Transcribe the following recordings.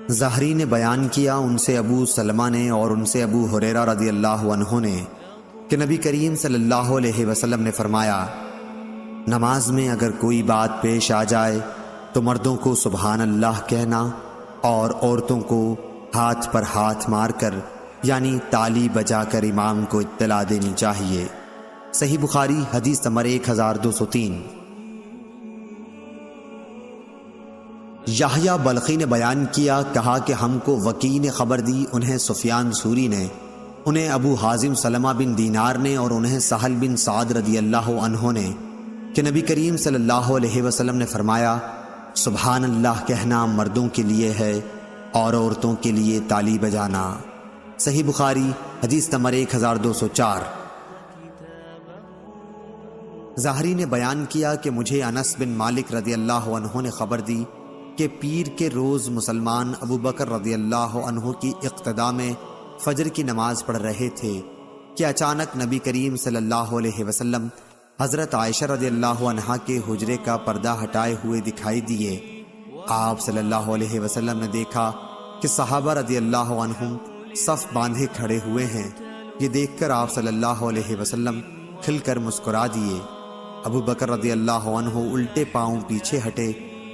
زہری نے بیان کیا ان سے ابو سلمہ نے اور ان سے ابو ہریرہ رضی اللہ عنہ نے کہ نبی کریم صلی اللہ علیہ وسلم نے فرمایا، نماز میں اگر کوئی بات پیش آ جائے تو مردوں کو سبحان اللہ کہنا اور عورتوں کو ہاتھ پر ہاتھ مار کر یعنی تالی بجا کر امام کو اطلاع دینی چاہیے۔ صحیح بخاری حدیث نمبر 1203۔ یحییٰ بلخی نے بیان کیا، کہا کہ ہم کو وکی نے خبر دی، انہیں سفیان ثوری نے، انہیں ابو حازم سلمہ بن دینار نے اور انہیں سہل بن سعد رضی اللہ عنہ نے کہ نبی کریم صلی اللہ علیہ وسلم نے فرمایا، سبحان اللہ کہنا مردوں کے لیے ہے اور عورتوں کے لیے تالی بجانا۔ صحیح بخاری حدیث نمبر 1204۔ زہری نے بیان کیا کہ مجھے انس بن مالک رضی اللہ عنہ نے خبر دی کہ پیر کے روز مسلمان ابو بکر رضی اللہ عنہ کی اقتداء میں فجر کی نماز پڑھ رہے تھے کہ اچانک نبی کریم صلی اللہ علیہ وسلم حضرت عائشہ رضی اللہ عنہا کے حجرے کا پردہ ہٹائے ہوئے دکھائی دیے۔ آپ صلی اللہ علیہ وسلم نے دیکھا کہ صحابہ رضی اللہ عنہم صف باندھے کھڑے ہوئے ہیں۔ یہ دیکھ کر آپ صلی اللہ علیہ وسلم کھل کر مسکرا دیے۔ ابو بکر رضی اللہ عنہ الٹے پاؤں پیچھے ہٹے۔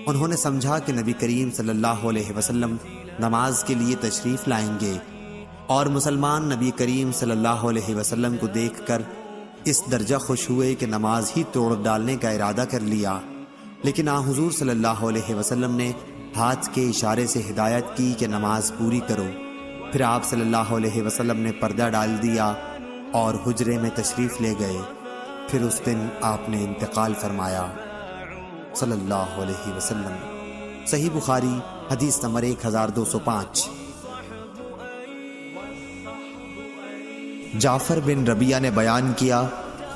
انہوں نے سمجھا کہ نبی کریم صلی اللہ علیہ وسلم نماز کے لیے تشریف لائیں گے، اور مسلمان نبی کریم صلی اللہ علیہ وسلم کو دیکھ کر اس درجہ خوش ہوئے کہ نماز ہی توڑ ڈالنے کا ارادہ کر لیا، لیکن حضور صلی اللہ علیہ وسلم نے ہاتھ کے اشارے سے ہدایت کی کہ نماز پوری کرو۔ پھر آپ صلی اللہ علیہ وسلم نے پردہ ڈال دیا اور حجرے میں تشریف لے گئے۔ پھر اس دن آپ نے انتقال فرمایا صلی اللہ علیہ وسلم۔ صحیح بخاری حدیث نمبر 1205۔ جعفر بن ربیعہ نے بیان کیا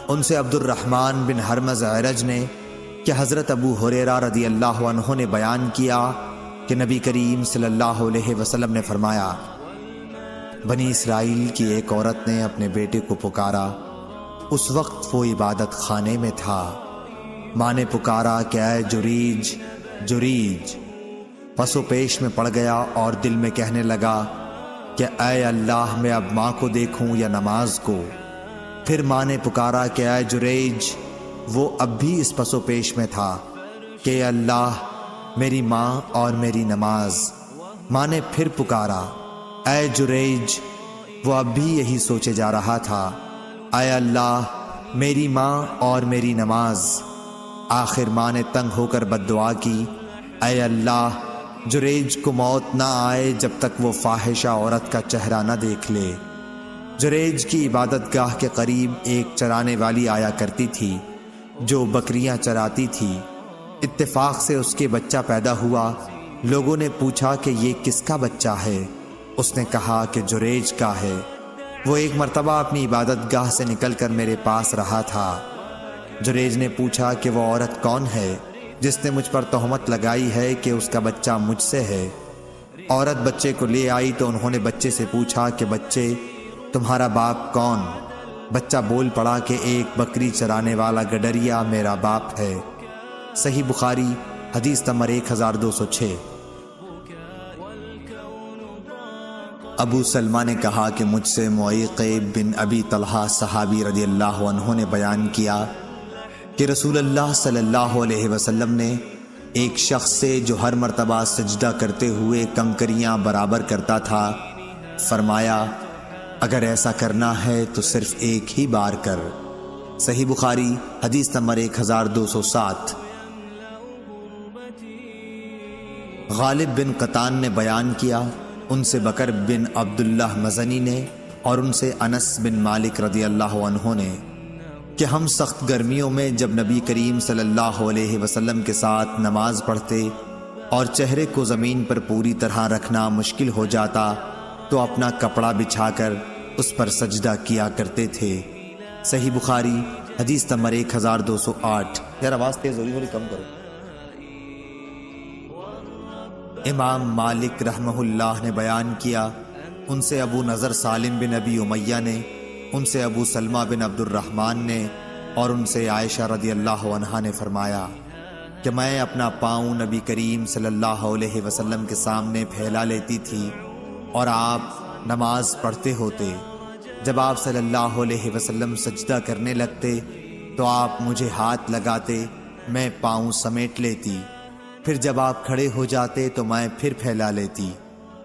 ان سے عبد الرحمن بن حرمز اعرج نے کہ حضرت ابو ہریرہ رضی اللہ عنہ نے بیان کیا کہ نبی کریم صلی اللہ علیہ وسلم نے فرمایا، بنی اسرائیل کی ایک عورت نے اپنے بیٹے کو پکارا، اس وقت وہ عبادت خانے میں تھا۔ ماں نے پکارا کہ اے جریج جریج، پس و پیش میں پڑ گیا اور دل میں کہنے لگا کہ اے اللہ، میں اب ماں کو دیکھوں یا نماز کو؟ پھر ماں نے پکارا کہ اے جریج، وہ اب بھی اس پس و پیش میں تھا کہ اے اللہ، میری ماں اور میری نماز۔ ماں نے پھر پکارا اے جریج، وہ اب بھی یہی سوچے جا رہا تھا، اے اللہ، میری ماں اور میری نماز۔ آخر ماں نے تنگ ہو کر بد دعا کی، اے اللہ، جریج کو موت نہ آئے جب تک وہ فاحشہ عورت کا چہرہ نہ دیکھ لے۔ جریج کی عبادت گاہ کے قریب ایک چرانے والی آیا کرتی تھی جو بکریاں چراتی تھی۔ اتفاق سے اس کے بچہ پیدا ہوا۔ لوگوں نے پوچھا کہ یہ کس کا بچہ ہے؟ اس نے کہا کہ جریج کا ہے۔ وہ ایک مرتبہ اپنی عبادت گاہ سے نکل کر میرے پاس رہا تھا۔ جریج نے پوچھا کہ وہ عورت کون ہے جس نے مجھ پر تہمت لگائی ہے کہ اس کا بچہ مجھ سے ہے؟ عورت بچے کو لے آئی تو انہوں نے بچے سے پوچھا کہ بچے، تمہارا باپ کون؟ بچہ بول پڑا کہ ایک بکری چرانے والا گڈریا میرا باپ ہے۔ صحیح بخاری حدیث نمبر 1206۔ ابو سلمہ نے کہا کہ مجھ سے معیق بن ابی طلحہ صحابی رضی اللہ عنہ نے بیان کیا کہ رسول اللہ صلی اللہ علیہ وسلم نے ایک شخص سے جو ہر مرتبہ سجدہ کرتے ہوئے کنکریاں برابر کرتا تھا فرمایا، اگر ایسا کرنا ہے تو صرف ایک ہی بار کر۔ صحیح بخاری حدیث نمبر 1207۔ غالب بن قطان نے بیان کیا ان سے بکر بن عبداللہ مزنی نے اور ان سے انس بن مالک رضی اللہ عنہ نے کہ ہم سخت گرمیوں میں جب نبی کریم صلی اللہ علیہ وسلم کے ساتھ نماز پڑھتے اور چہرے کو زمین پر پوری طرح رکھنا مشکل ہو جاتا تو اپنا کپڑا بچھا کر اس پر سجدہ کیا کرتے تھے۔ صحیح بخاری حدیث نمبر 1208۔ یار آواز تیز ہوئی، تھوڑی کم کرو۔ امام مالک رحمہ اللہ نے بیان کیا ان سے ابو نضر سالم بن ابی امیہ نے، ان سے ابو سلمہ بن عبد الرحمن نے اور ان سے عائشہ رضی اللہ عنہا نے فرمایا، کہ میں اپنا پاؤں نبی کریم صلی اللہ علیہ وسلم کے سامنے پھیلا لیتی تھی اور آپ نماز پڑھتے ہوتے۔ جب آپ صلی اللہ علیہ وسلم سجدہ کرنے لگتے تو آپ مجھے ہاتھ لگاتے، میں پاؤں سمیٹ لیتی، پھر جب آپ کھڑے ہو جاتے تو میں پھر پھیلا لیتی۔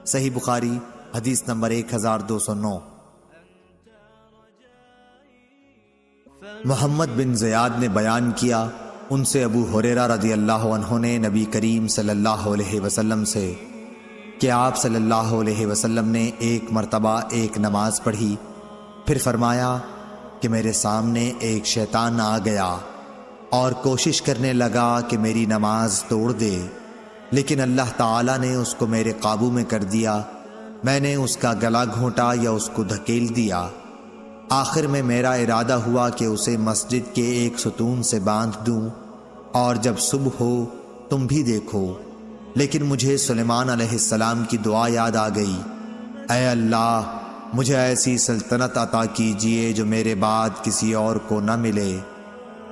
صحیح بخاری حدیث نمبر 1209۔ محمد بن زیاد نے بیان کیا، ان سے ابو ہریرہ رضی اللہ عنہ نے نبی کریم صلی اللہ علیہ وسلم سے کہ آپ صلی اللہ علیہ وسلم نے ایک مرتبہ ایک نماز پڑھی، پھر فرمایا کہ میرے سامنے ایک شیطان آ گیا اور کوشش کرنے لگا کہ میری نماز توڑ دے، لیکن اللہ تعالیٰ نے اس کو میرے قابو میں کر دیا۔ میں نے اس کا گلا گھونٹا یا اس کو دھکیل دیا۔ آخر میں میرا ارادہ ہوا کہ اسے مسجد کے ایک ستون سے باندھ دوں اور جب صبح ہو تم بھی دیکھو، لیکن مجھے سلیمان علیہ السلام کی دعا یاد آ گئی، اے اللہ مجھے ایسی سلطنت عطا کیجئے جو میرے بعد کسی اور کو نہ ملے۔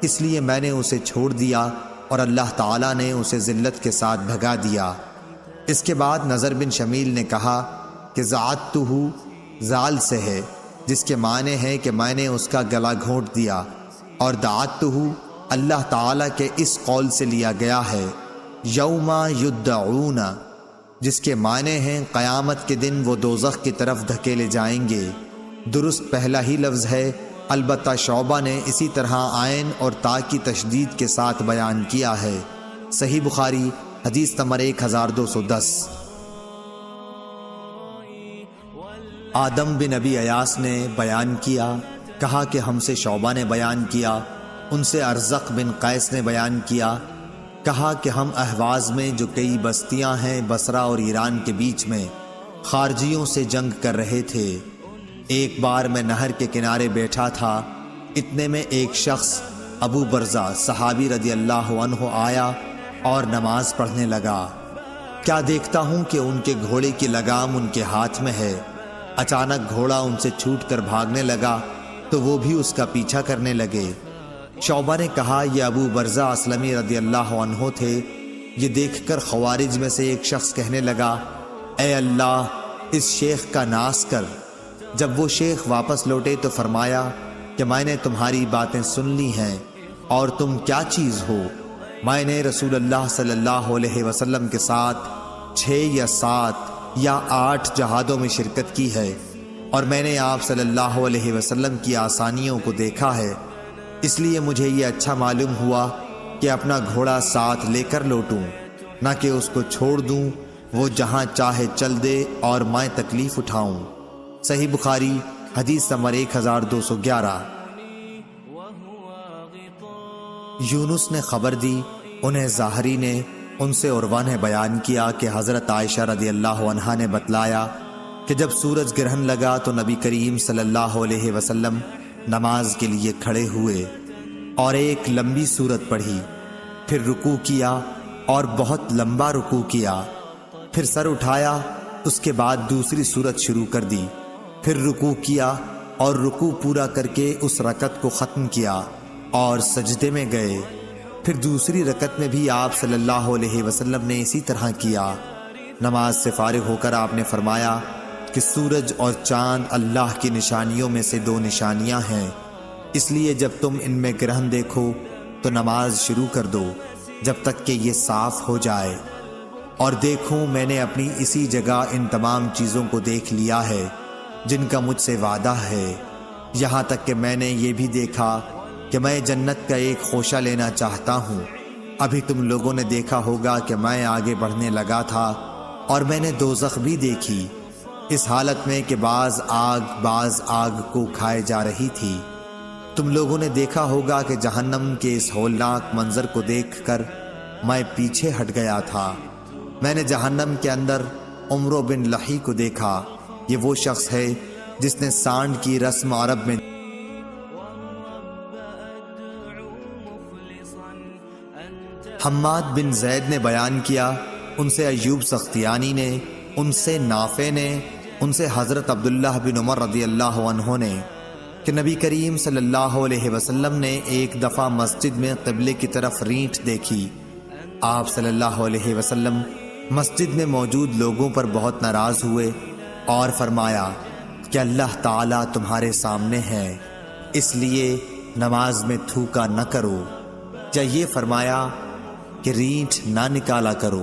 اس لیے میں نے اسے چھوڑ دیا اور اللہ تعالیٰ نے اسے ذلت کے ساتھ بھگا دیا۔ اس کے بعد نظر بن شمیل نے کہا کہ زعتہ زال سے ہے، جس کے معنی ہے کہ میں نے اس کا گلا گھونٹ دیا، اور دعتہ اللہ تعالیٰ کے اس قول سے لیا گیا ہے یوم یدعون، جس کے معنی ہیں قیامت کے دن وہ دوزخ کی طرف دھکیلے جائیں گے۔ درست پہلا ہی لفظ ہے، البتہ شعبہ نے اسی طرح عین اور تا کی تشدید کے ساتھ بیان کیا ہے۔ صحیح بخاری حدیث نمبر 1210۔ آدم بن ابی ایاس نے بیان کیا، کہا کہ ہم سے شعبہ نے بیان کیا، ان سے ارزق بن قیس نے بیان کیا، کہا کہ ہم اہواز میں جو کئی بستیاں ہیں بصرہ اور ایران کے بیچ میں خارجیوں سے جنگ کر رہے تھے۔ ایک بار میں نہر کے کنارے بیٹھا تھا، اتنے میں ایک شخص ابو برزہ صحابی رضی اللہ عنہ آیا اور نماز پڑھنے لگا۔ کیا دیکھتا ہوں کہ ان کے گھوڑے کی لگام ان کے ہاتھ میں ہے۔ اچانک گھوڑا ان سے چھوٹ کر بھاگنے لگا تو وہ بھی اس کا پیچھا کرنے لگے۔ شعبہ نے کہا یہ ابو برزہ اسلمی رضی اللہ عنہ تھے۔ یہ دیکھ کر خوارج میں سے ایک شخص کہنے لگا، اے اللہ اس شیخ کا ناس کر۔ جب وہ شیخ واپس لوٹے تو فرمایا کہ میں نے تمہاری باتیں سن لی ہیں، اور تم کیا چیز ہو؟ میں نے رسول اللہ صلی اللہ علیہ وسلم کے ساتھ 6 یا 7 یا 8 جہادوں میں شرکت کی ہے، اور میں نے آپ صلی اللہ علیہ وسلم کی آسانیوں کو دیکھا ہے، اس لیے مجھے یہ اچھا معلوم ہوا کہ اپنا گھوڑا ساتھ لے کر لوٹوں، نہ کہ اس کو چھوڑ دوں، وہ جہاں چاہے چل دے اور میں تکلیف اٹھاؤں۔ صحیح بخاری حدیث نمبر 1211۔ یونس نے خبر دی، انہیں ظاہری نے، ان سے عروہ نے بیان کیا کہ حضرت عائشہ رضی اللہ عنہا نے بتلایا کہ جب سورج گرہن لگا تو نبی کریم صلی اللہ علیہ وسلم نماز کے لیے کھڑے ہوئے اور ایک لمبی سورت پڑھی، پھر رکوع کیا اور بہت لمبا رکوع کیا، پھر سر اٹھایا، اس کے بعد دوسری سورت شروع کر دی، پھر رکوع کیا اور رکوع پورا کر کے اس رکعت کو ختم کیا اور سجدے میں گئے۔ پھر دوسری رکعت میں بھی آپ صلی اللہ علیہ وسلم نے اسی طرح کیا۔ نماز سے فارغ ہو کر آپ نے فرمایا کہ سورج اور چاند اللہ کی نشانیوں میں سے 2 نشانیاں ہیں، اس لیے جب تم ان میں گرہن دیکھو تو نماز شروع کر دو جب تک کہ یہ صاف ہو جائے۔ اور دیکھو میں نے اپنی اسی جگہ ان تمام چیزوں کو دیکھ لیا ہے جن کا مجھ سے وعدہ ہے، یہاں تک کہ میں نے یہ بھی دیکھا کہ میں جنت کا ایک خوشہ لینا چاہتا ہوں۔ ابھی تم لوگوں نے دیکھا ہوگا کہ میں آگے بڑھنے لگا تھا اور میں نے دوزخ بھی دیکھی، اس حالت میں کہ بعض آگ کو کھائے جا رہی تھی۔ تم لوگوں نے دیکھا ہوگا کہ جہنم کے اس ہولناک منظر کو دیکھ کر میں پیچھے ہٹ گیا تھا۔ میں نے جہنم کے اندر عمرو بن لحی کو دیکھا، یہ وہ شخص ہے جس نے سانڈ کی رسم عرب میں حماد بن زید نے بیان کیا، ان سے ایوب سختیانی نے، ان سے نافع نے، ان سے حضرت عبداللہ بن عمر رضی اللہ عنہ نے کہ نبی کریم صلی اللہ علیہ وسلم نے ایک دفعہ مسجد میں قبلے کی طرف رینٹ دیکھی آپ صلی اللہ علیہ وسلم مسجد میں موجود لوگوں پر بہت ناراض ہوئے اور فرمایا کہ اللہ تعالیٰ تمہارے سامنے ہے، اس لیے نماز میں تھوکا نہ کرو، یا یہ فرمایا کہ رینٹھ نہ نکالا کرو۔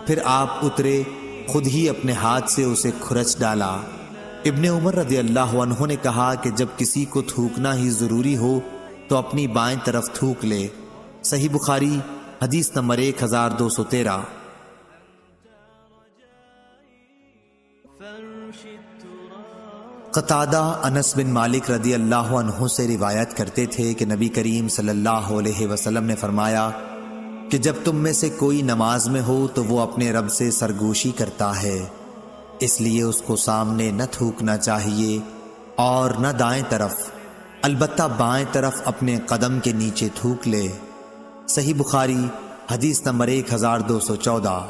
پھر آپ اترے، خود ہی اپنے ہاتھ سے اسے کھرچ ڈالا۔ ابن عمر رضی اللہ عنہ نے کہا کہ جب کسی کو تھوکنا ہی ضروری ہو تو اپنی بائیں طرف تھوک لے۔ صحیح بخاری حدیث نمبر 1213۔ قتادہ انس بن مالک رضی اللہ عنہ سے روایت کرتے تھے کہ نبی کریم صلی اللہ علیہ وسلم نے فرمایا کہ جب تم میں سے کوئی نماز میں ہو تو وہ اپنے رب سے سرگوشی کرتا ہے، اس لیے اس کو سامنے نہ تھوکنا چاہیے اور نہ دائیں طرف، البتہ بائیں طرف اپنے قدم کے نیچے تھوک لے۔ صحیح بخاری حدیث نمبر 1214۔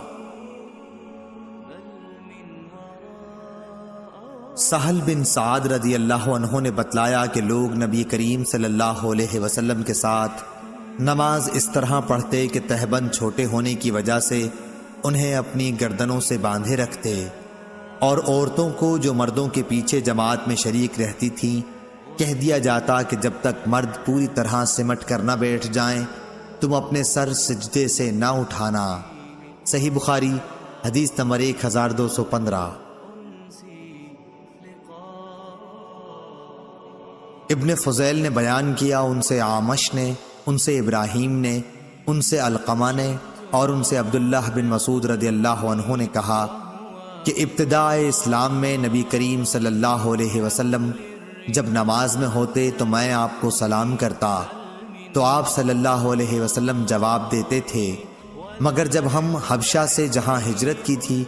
سہل بن سعد رضی اللہ عنہ نے بتلایا کہ لوگ نبی کریم صلی اللہ علیہ وسلم کے ساتھ نماز اس طرح پڑھتے کہ تہبند چھوٹے ہونے کی وجہ سے انہیں اپنی گردنوں سے باندھے رکھتے، اور عورتوں کو جو مردوں کے پیچھے جماعت میں شریک رہتی تھیں کہہ دیا جاتا کہ جب تک مرد پوری طرح سمٹ کر نہ بیٹھ جائیں تم اپنے سر سجدے سے نہ اٹھانا۔ صحیح بخاری حدیث نمبر 1215۔ ابن فضیل نے بیان کیا، ان سے عامش نے، ان سے ابراہیم نے، ان سے علقمہ نے اور ان سے عبداللہ بن مسعود رضی اللہ عنہ نے کہا کہ ابتداء اسلام میں نبی کریم صلی اللہ علیہ وسلم جب نماز میں ہوتے تو میں آپ کو سلام کرتا تو آپ صلی اللہ علیہ وسلم جواب دیتے تھے، مگر جب ہم حبشہ سے جہاں ہجرت کی تھی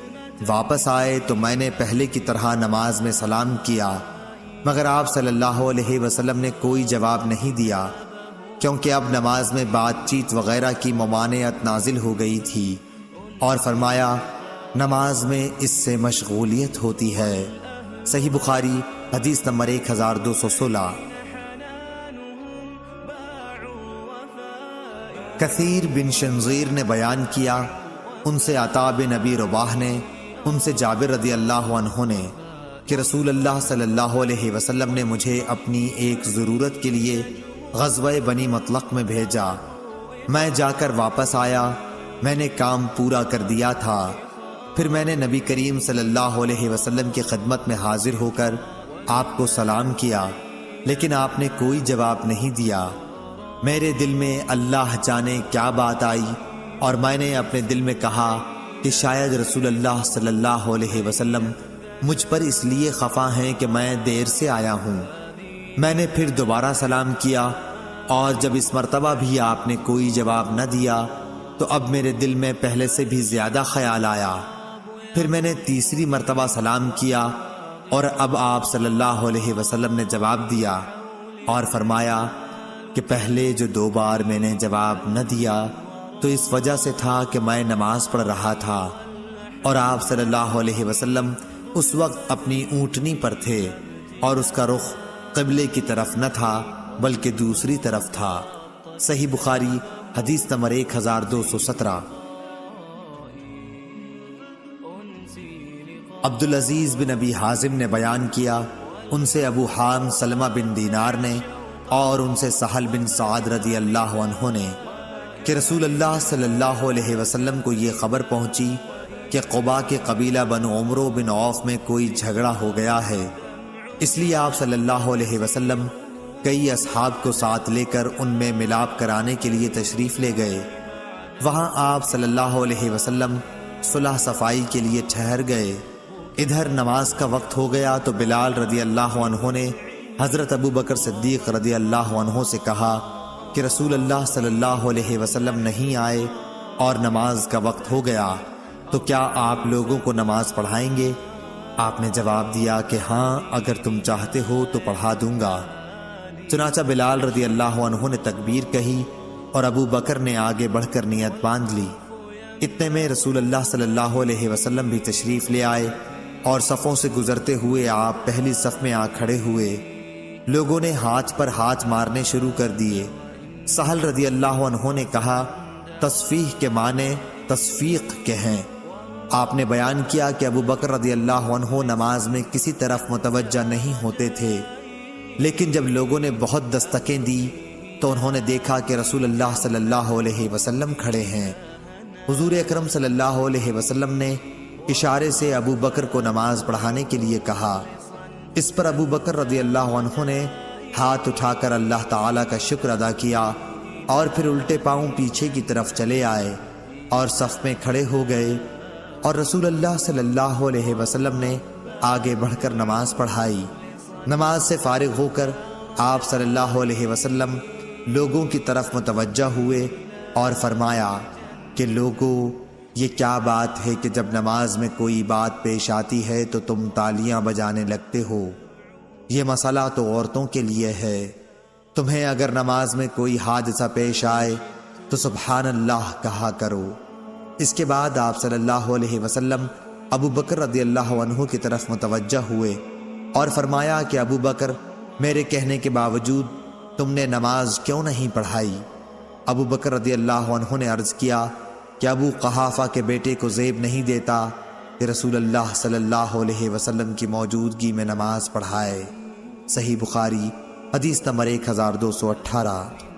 واپس آئے تو میں نے پہلے کی طرح نماز میں سلام کیا، مگر آپ صلی اللہ علیہ وسلم نے کوئی جواب نہیں دیا، کیونکہ اب نماز میں بات چیت وغیرہ کی ممانعت نازل ہو گئی تھی، اور فرمایا نماز میں اس سے مشغولیت ہوتی ہے۔ صحیح بخاری حدیث نمبر 1216۔ کثیر بن شنزیر نے بیان کیا، ان سے عطا بن ابی رباح نے، ان سے جابر رضی اللہ عنہ نے کہ رسول اللہ صلی اللہ علیہ وسلم نے مجھے اپنی ایک ضرورت کے لیے غزوہ بنی مطلق میں بھیجا، میں جا کر واپس آیا، میں نے کام پورا کر دیا تھا، پھر میں نے نبی کریم صلی اللہ علیہ وسلم کی خدمت میں حاضر ہو کر آپ کو سلام کیا، لیکن آپ نے کوئی جواب نہیں دیا۔ میرے دل میں اللہ جانے کیا بات آئی، اور میں نے اپنے دل میں کہا کہ شاید رسول اللہ صلی اللہ علیہ وسلم مجھ پر اس لیے خفا ہیں کہ میں دیر سے آیا ہوں۔ میں نے پھر دوبارہ سلام کیا، اور جب اس مرتبہ بھی آپ نے کوئی جواب نہ دیا تو اب میرے دل میں پہلے سے بھی زیادہ خیال آیا۔ پھر میں نے تیسری مرتبہ سلام کیا، اور اب آپ صلی اللہ علیہ وسلم نے جواب دیا اور فرمایا کہ پہلے جو 2 بار میں نے جواب نہ دیا تو اس وجہ سے تھا کہ میں نماز پڑھ رہا تھا، اور آپ صلی اللہ علیہ وسلم اس وقت اپنی اونٹنی پر تھے اور اس کا رخ قبلے کی طرف نہ تھا بلکہ دوسری طرف تھا۔ صحیح بخاری حدیث نمبر 1217۔ عبدالعزیز بن ابی حازم نے بیان کیا، ان سے ابو حام سلمہ بن دینار نے اور ان سے سہل بن سعد رضی اللہ عنہ نے کہ رسول اللہ صلی اللہ علیہ وسلم کو یہ خبر پہنچی کہ قبا کے قبیلہ بنو عمرو بن عوف میں کوئی جھگڑا ہو گیا ہے، اس لیے آپ صلی اللہ علیہ وسلم کئی اصحاب کو ساتھ لے کر ان میں ملاپ کرانے کے لیے تشریف لے گئے۔ وہاں آپ صلی اللہ علیہ وسلم صلح صفائی کے لیے ٹھہر گئے۔ ادھر نماز کا وقت ہو گیا تو بلال رضی اللہ عنہ نے حضرت ابو بکر صدیق رضی اللہ عنہ سے کہا کہ رسول اللہ صلی اللہ علیہ وسلم نہیں آئے اور نماز کا وقت ہو گیا، تو کیا آپ لوگوں کو نماز پڑھائیں گے؟ آپ نے جواب دیا کہ ہاں، اگر تم چاہتے ہو تو پڑھا دوں گا۔ چنانچہ بلال رضی اللہ عنہ نے تکبیر کہی اور ابو بکر نے آگے بڑھ کر نیت باندھ لی۔ اتنے میں رسول اللہ صلی اللہ علیہ وسلم بھی تشریف لے آئے اور صفوں سے گزرتے ہوئے آپ پہلی صف میں آ کھڑے ہوئے۔ لوگوں نے ہاتھ پر ہاتھ مارنے شروع کر دیے۔ سہل رضی اللہ عنہ نے کہا تصفیح کے معنی تصفیق کے ہیں۔ آپ نے بیان کیا کہ ابو بکر رضی اللہ عنہ نماز میں کسی طرف متوجہ نہیں ہوتے تھے، لیکن جب لوگوں نے بہت دستکیں دی تو انہوں نے دیکھا کہ رسول اللہ صلی اللہ علیہ وسلم کھڑے ہیں۔ حضور اکرم صلی اللہ علیہ وسلم نے اشارے سے ابو بکر کو نماز پڑھانے کے لیے کہا۔ اس پر ابو بکر رضی اللہ عنہ نے ہاتھ اٹھا کر اللہ تعالیٰ کا شکر ادا کیا اور پھر الٹے پاؤں پیچھے کی طرف چلے آئے اور صف میں کھڑے ہو گئے، اور رسول اللہ صلی اللہ علیہ وسلم نے آگے بڑھ کر نماز پڑھائی۔ نماز سے فارغ ہو کر آپ صلی اللہ علیہ وسلم لوگوں کی طرف متوجہ ہوئے اور فرمایا کہ لوگوں، یہ کیا بات ہے کہ جب نماز میں کوئی بات پیش آتی ہے تو تم تالیاں بجانے لگتے ہو؟ یہ مسئلہ تو عورتوں کے لیے ہے۔ تمہیں اگر نماز میں کوئی حادثہ پیش آئے تو سبحان اللہ کہا کرو۔ اس کے بعد آپ صلی اللہ علیہ وسلم ابو بکر رضی اللہ عنہ کی طرف متوجہ ہوئے اور فرمایا کہ ابو بکر، میرے کہنے کے باوجود تم نے نماز کیوں نہیں پڑھائی؟ ابو بکر رضی اللہ عنہ نے عرض کیا کہ ابو قحافہ کے بیٹے کو زیب نہیں دیتا کہ رسول اللہ صلی اللہ علیہ وسلم کی موجودگی میں نماز پڑھائے۔ صحیح بخاری، حدیث نمبر 1218۔